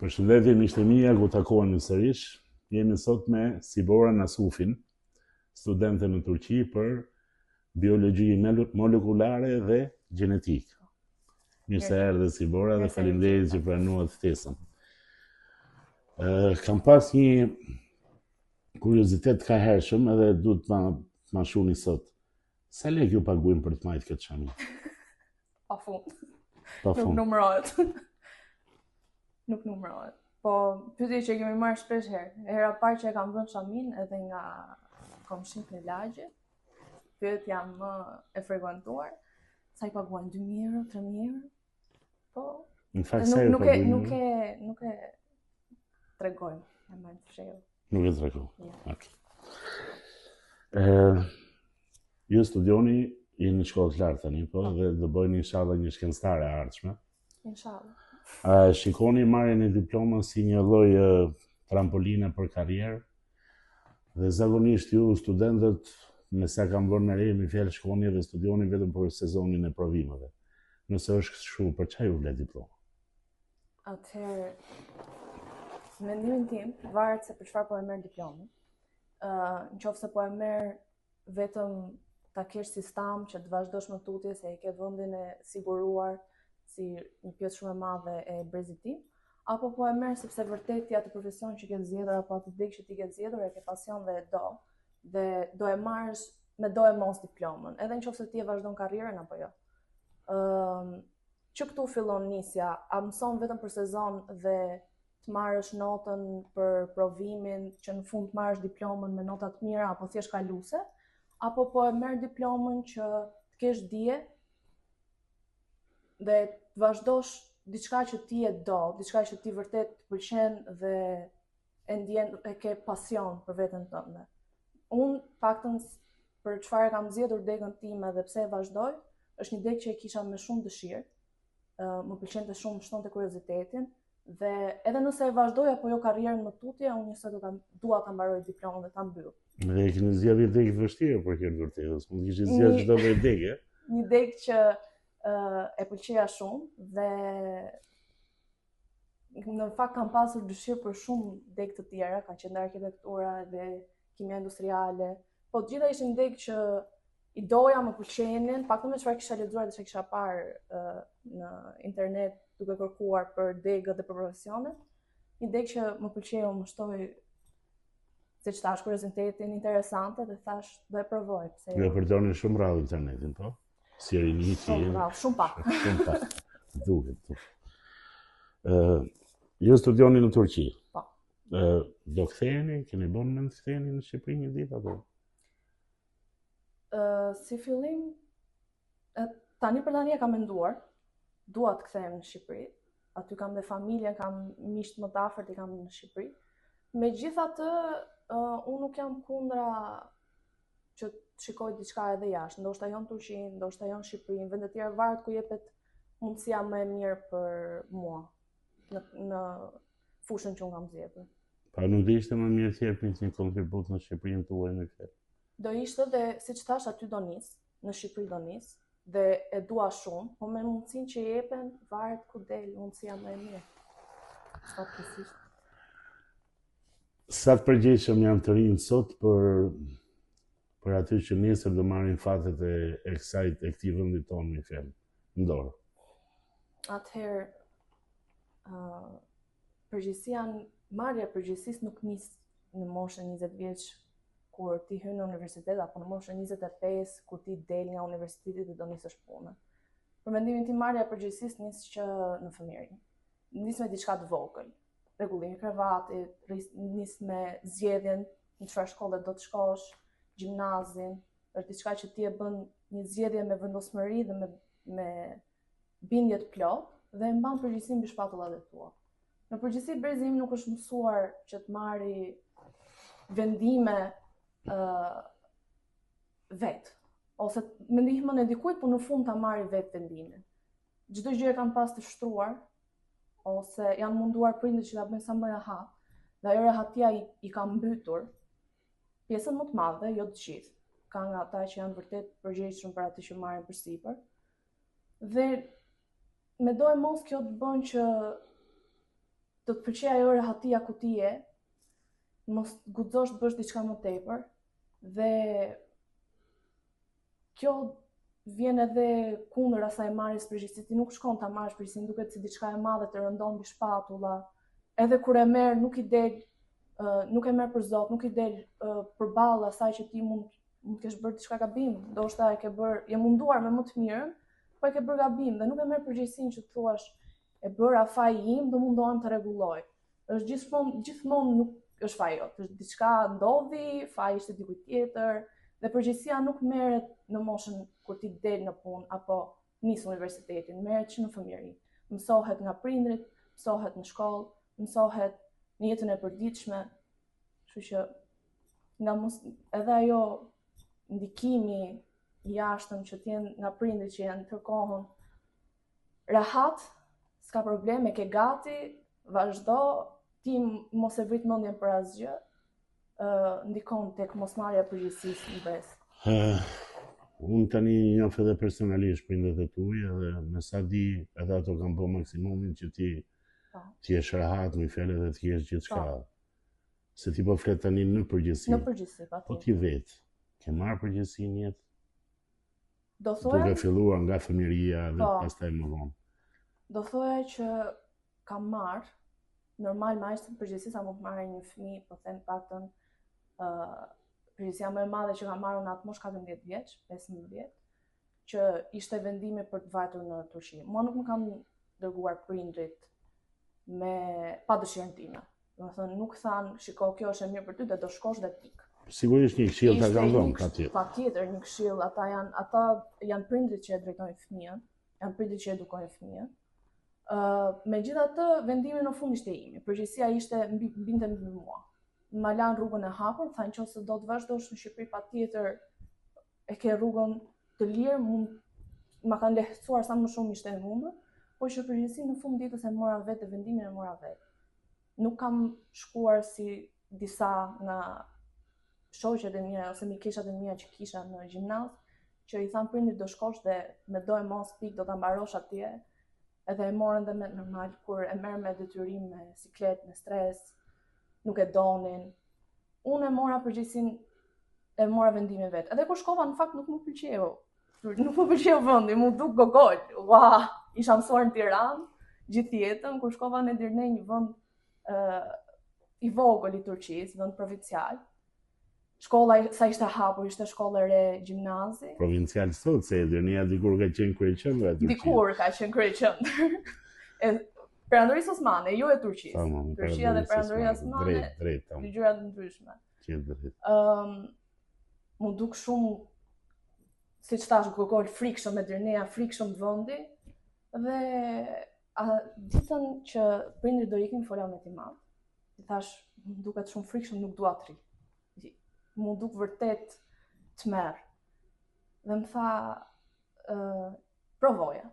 Përshëndetje miqtë mia, ku takohemi sërish. Jemi sot me Sibora Nasufin, studente në Turqi për biologji molekulare dhe gjenetikë. Mirë se erdhe Sibora dhe faleminderit që pranuat ftesën. Kam pas një kuriozitet ka hershëm edhe duhet ma shuni sot. Sa lek ju paguajnë për të marrë këtë çamin? Pafund. Pa fund. Nuk numërohet. Nuk numërohet. Po, pyetje që kemi marrë shpesh herë. Hera parë që e kam vënë çamin edhe nga komshinët në lagje. Pyetja më e frekuentuar, sa i paguajnë 2.000 euro, 3.000 euro? Po. Në fakt sa ju paguajnë? Nuk e tregojmë, e marrë të fshehur. Nuk e tregoj. Ja. Okay. Ju studioni jeni në shkollë të lartë tani, po, dhe do bëjni inshallah një shkencëtare e ardhshme. Inshallah. A shikoni marrjen e diplomën si një lloj trampoline për karrierë? Dhe zakonisht ju studentët, me sa kam vënë në re, mi fjalë shkoni dhe studioni vetëm për sezonin e provimeve. Nëse është kështu, për çfarë ju vlet diploma? Atëherë, mendimin tim varet se për çfarë po e merr diplomën. Nëse po e merr vetëm ta kesh si stam që të vazhdosh me tutje se e ke vendin e siguruar si një pjesë shumë e madhe e brezit tim, apo po e merr sepse vërtet ti atë profesion që ke zgjedhur apo atë dikë që ti ke zgjedhur e ke pasion dhe do e marrësh me do e mos diplomën, edhe nëse ti e vazhdon karrierën apo jo. Që këtu fillon nisja, a mëson vetëm për sezon dhe të marrësh notën për provimin që në fund të marrësh diplomën me nota të mira apo thjesht kaluese, apo po e merr diplomën që të kesh dije dhe të vazhdosh diçka që ti e do, diçka që ti vërtet të pëlqen dhe e ndjen e ke pasion për veten tënde. Unë paktën për çfarë kam zgjedhur degën time dhe pse e vazhdoj, është një degë që e kisha me shumë dëshirë. Më pëlqente shumë, më shtonte kuriozitetin dhe edhe nëse e vazhdoj apo jo karrierën më tutje, unë njësoj dua ta mbaroj diplomën dhe ta mbyll. Dhe e keni zgjedhur një degë vështirë për këtë vërtetë, mund të kishit zgjedhur çdo lloj degë. Një degë që e pëlqeja shumë dhe në fakt kam pasur dëshirë për shumë degë të tjera, ka qenë arkitektura dhe kimia industriale, po të gjitha ishin degë që i doja, më pëlqenin, paktën me çfarë kisha lexuar dhe çfarë kisha parë në internet duke kërkuar për degët dhe për profesionet, një degë që më pëlqeu, më shtoi siç thash kuriozitetin interesante dhe thash do e provoj. Ju e përdorni shumë rrallë internetin, po? Si riniti. Shumë pak. Shumë pak. Duket. Ju studioni në Turqi. Po. Do ktheheni, keni bën mend të ktheheni në Shqipëri një ditë apo? Si fillim, tani për tani e kam menduar, dua të kthehem në Shqipëri. Aty kam dhe familjen, kam miqt më të afërt i kam në Shqipëri. Megjithatë, unë nuk jam kundra që të shikoj diçka edhe jashtë, ndoshta jo në Turqi, ndoshta jo në Shqipëri, në vende të tjera varet ku jepet mundësia më e mirë për mua në fushën që unë kam zgjedhur. Pa nuk do ishte më mirë të jepni një kontribut në Shqipërinë tuaj në këtë? Do ishte dhe siç thash aty do nis, në Shqipëri do nis dhe e dua shumë, po me mundësinë që jepen varet ku del mundësia më e mirë. Fatkeqësisht. Sa të përgjegjshëm janë të rinjt sot për aty që nesër do marrin fatet e këtij vendi tonë në fjalë, në dorë. Atëherë, marrja e përgjegjësisë nuk nis në moshën 20 vjeç kur ti hyn në universitet apo në moshën 25 kur ti del nga universiteti dhe do nisësh punën. Për mendimin tim marrja e përgjegjësisë nis që në fëmijëri. Nis me diçka të vogël. Rregullimi i kravatit, nis me zgjedhjen në çfarë shkolle do të shkosh, gjimnazin, është diçka që ti e bën një zgjedhje me vendosmëri dhe me bindje të plotë dhe e mban përgjegjësinë mbi shpatullat e tua. Në përgjithësi brezi im nuk është mësuar që të marri vendime vetë, ose me ndihmën e dikujt, por në fund ta marri vetë vendimin. Çdo gjë e kanë pas të shtruar, ose janë munduar prindërit që ta bëjnë sa më rehat, dhe ajo rehatia i ka mbytur pjesën më të madhe, jo të gjithë. Ka nga ata që janë vërtet përgjegjshëm për atë që marrin përsipër. Dhe me do e mos kjo të bën që do të pëlqej ajo rehatia ku ti je, mos guxosh të bësh diçka më tepër dhe kjo vjen edhe kundër asaj marrjes përgjegjësisë. Ti nuk shkon ta marrësh përgjegjësinë duket si diçka e madhe të rëndon mbi shpatulla. Edhe kur e merr nuk i del, nuk e merr për zot, nuk i del përballë asaj që ti mund të kesh bërë diçka gabim. Ndoshta e ke bërë, je munduar me më të mirën, po e ke bërë gabim dhe nuk e merr përgjegjësinë që thuash e bëra faji im, do mundohem të rregulloj. Është gjithmonë nuk është faji jot, është diçka ndodhi, faji ishte dikujt tjetër, dhe përgjegjësia nuk merret në moshën kur ti del në punë apo nis universitetin, merret që në fëmijëri. Mësohet nga prindrit, mësohet në shkollë, mësohet në jetën e përditshme. Kështu që edhe ajo ndikimi i jashtëm që t'jen nga prindrit që janë tërkohën rahat, s'ka probleme, ke gati, vazhdo, ti mos e vrit mendjen për asgjë, ndikon tek mosmarrja e përgjegjësisë në bes. Unë tani njoh edhe personalisht prindërit e tuaj edhe me sa di edhe ato kanë bërë maksimumin që ti jesh rahat, me fjalë edhe të jesh gjithçka. Se ti po flet tani në përgjegjësi. Në përgjegjësi, po ti vetë ke marrë përgjegjësi në jetë? Do thoya duke filluar nga fëmijëria dhe pastaj më vonë. Do thoya që kam marrë normal majstën përgjegjësisë, sa mund të marrë një fëmijë, po them paktën përgjegjësia më e madhe që kam marrë në atë moshë 14 vjeç, 15, që ishte vendimi për të vajtur në Turqi. Mua nuk më kanë dërguar prindrit pa dëshirën time. Domethënë nuk thanë, shiko, kjo është e mirë për ty dhe do shkosh dhe tik. Sigurisht një këshill ta kanë dhënë patjetër. Patjetër një këshill, ata janë prindrit që e drejtojnë fëmijën, janë prindrit që edukojnë fëmijën. Megjithatë, vendimi në fund ishte imi. Përgjegjësia ishte binte mbi mua. Ma lanë rrugën e hapur, thanë nëse do të vazhdosh në Shqipëri, patjetër e ke rrugën të lirë, ma kanë lehtësuar sa më shumë ishte e mundur, po që përgjegjësi në fund ditës e mora vetë, vendimin e mora vetë. Nuk kam shkuar si disa nga shoqet e mia ose mikeshat e mia që kisha në gjimnaz, që i thanë prindrit do shkosh dhe me do e mos pik do ta mbarosh atje, edhe e morën dhe me normal, kur e merr me detyrim, me siklet, me stres, nuk e donin. Unë e mora përgjegjësinë, e mora vendimin vet. Edhe kur shkova në fakt nuk më pëlqeu. Nuk më pëlqeu vendi, mu duk gogol. Ua, isha mësuar në Tiranë gjithë jetën, kur shkova në Edirne, një vend i vogël i Turqisë, vend provincial. Shkolla sa ishte hapur, ishte shkollë e re, gjimnazi. Provincial sot, se Edirnea dikur ka qenë kryeqendra e Turqisë. Dikur ka qenë kryeqendër. Perandorisë Osmane, jo e Turqisë. Turqia dhe Perandoria Osmane, dy gjëra të ndryshme. Mu duk shumë, siç thash, gogol, frikshëm Edirnea, frikshëm vendi, dhe ditën që prindrit do ikin, fola me ti madh. I thash, më duket shumë frikshëm, nuk dua të ri. Mu duk vërtet të merr. Dhe më tha, provoja.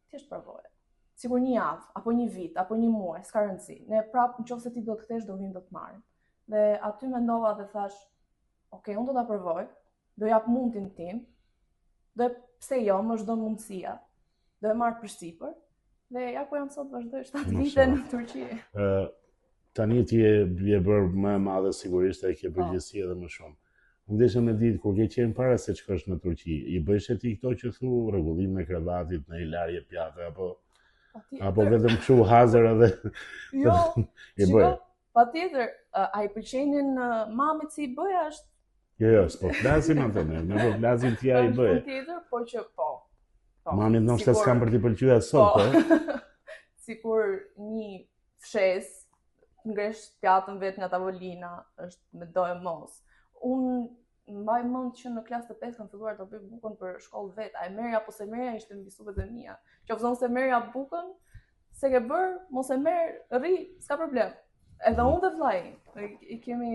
Thjesht provoja. Sigur një javë, apo një vit, apo një muaj, s'ka rëndësi. Ne prapë nëse ti do të kthesh, do vim do të marrim. Dhe aty mendova dhe thash, ok, unë do ta provoj, do jap mundin tim, pse jo, më çdo mundësia, do e marr përsipër, dhe ja ku jam sot, vazhdoj 7 vite në Turqi. Tani ti je bërë më e madhe sigurisht e ke përgjegjësi edhe më shumë. Unë desha me ditë, kur ke qenë para se shkosh në Turqi, i bëjshe ti këto që thu, rregullim me krevatit, në larje pjate, apo vetëm kështu hazër edhe... Jo, shiko, patjetër, a i pëlqenin mamit si i bëja është... Jo, s'po flasim atë, ne po flasim ti a i bëje. Patjetër, po që po. Mamit ndoshta s'kan për t'i pëlqyer sot, po? Sikur një fshes, ngresh pjatën vetë nga tavolina, është me do e mos. Unë mbaj mend që në klasë të 5 kam filluar të bëj bukën për shkollë vetë. A e merja apo se merja ishte mbi supet e mia. Qoftë se merja bukën, se ke bër, mos e merr, rri, s'ka problem. Edhe unë dhe vllai, i kemi,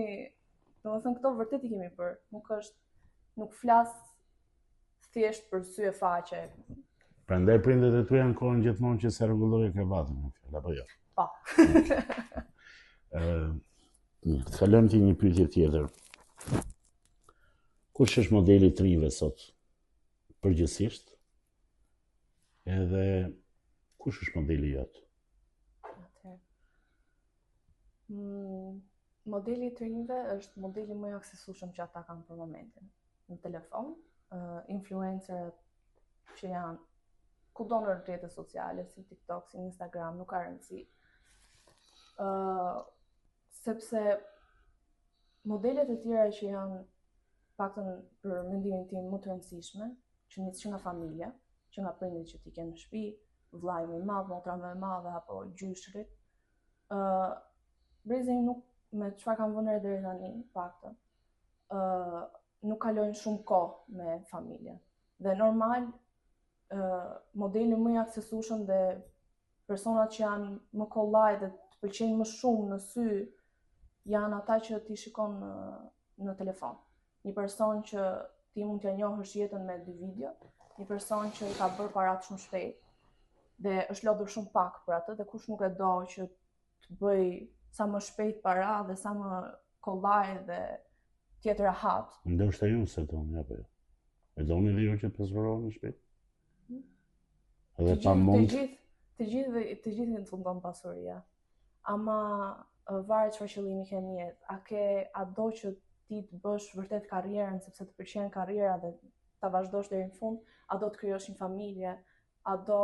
domethënë këto vërtet i kemi bër. Nuk flas thjesht për sy e faqe. Prandaj prindërit e tu janë kohën gjithmonë që se rregullojë krevatin, apo jo? Po. Të kalojmë ti një pyetje tjetër. Kush është modeli i trive sot? Përgjithsisht? Edhe kush është modeli jot? Modeli i të rinjve është modeli më i aksesueshëm që ata kanë për momentin. Në telefon, influencerët që janë kudo në rrjetet sociale, si TikTok, si Instagram, nuk ka rëndësi. Sepse modelet e tjera që janë paktën për mendimin tim më të rëndësishme, që nis që nga familja, që nga prindrit që ti ke në shtëpi, vllai më i madh, motra më e madhe apo gjyshrit, brezi nuk me çfarë kam vënë deri tani, paktën, nuk kalojnë shumë kohë me familjen. Dhe normal, modeli më i aksesueshëm dhe personat që janë më kollaj dhe të pëlqejnë më shumë në sy janë ata që ti shikon në telefon. Një person që ti mund t'ia njohësh jetën me 2 video, një person që i ka bërë parat shumë shpejt dhe është lodhur shumë pak për atë dhe kush nuk e do që të bëj sa më shpejt para dhe sa më kollaj dhe tjetë rahat. Ndoshta ju se doni apo jo. E doni dhe ju që pasoroheni shpejt? Edhe pa mund të gjithë në fundon pasuria. Ama varet çfarë qëllimi ke në jetë. A do që ti të bësh vërtet karrierën sepse të pëlqen karriera dhe ta vazhdosh deri në fund, a do të krijosh një familje, a do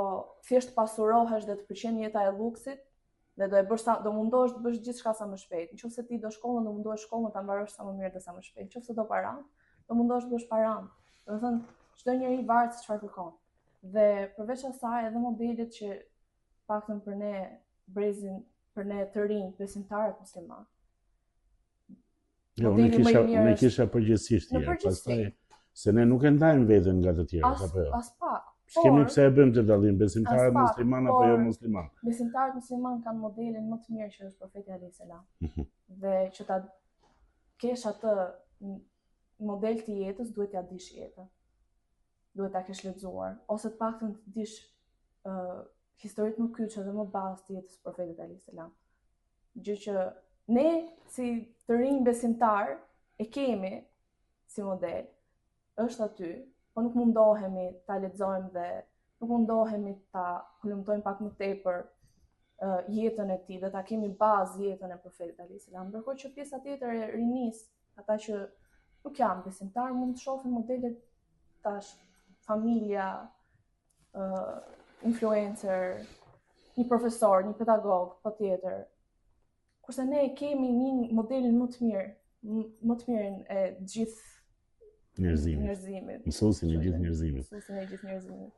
thjesht pasurohesh dhe të pëlqen jeta e luksit dhe do mundohesh të bësh gjithçka sa më shpejt. Nëse ti do shkollën, do mundohesh shkollën ta mbarosh sa më mirë dhe sa më shpejt. Nëse do paran, do mundohesh të bësh paran. Do të thënë, çdo njeri varet se çfarë kërkon. Dhe përveç asaj edhe modelet që paktën për ne brezin, për ne të rinj, besimtarët musliman. Jo, unë kisha përgjithsisht tjerë, pastaj se ne nuk e ndajmë veten nga të tjerët, apo jo? As pak. S'kemi pse e bëjmë të dallim besimtarët musliman apo jo musliman. Besimtarët musliman kanë modelin më të mirë që është profeti alayhis salam. Dhe që ta kesh atë model të jetës, duhet t'ia dish jetën. Duhet ta kesh lexuar ose të paktën të dish historitë më kyçe dhe më bazë të jetës së profetit alayhis salam. Gjë që ne si të rinj besimtar e kemi si model, është aty, po nuk mundohemi ta lexojmë dhe nuk mundohemi ta hulumtojmë pak më tepër jetën e tij dhe ta kemi bazë jetën e profetit alayhis salam. Ndërkohë që pjesa tjetër e rinis, ata që nuk janë besimtar, mund të shohin modelet tash familja, influencer, një profesor, një pedagog, patjetër. Kurse ne kemi një modelin më të mirën e gjithë njerëzimit. Mësuesin e gjithë njerëzimit. Mësuesin e gjithë njerëzimit.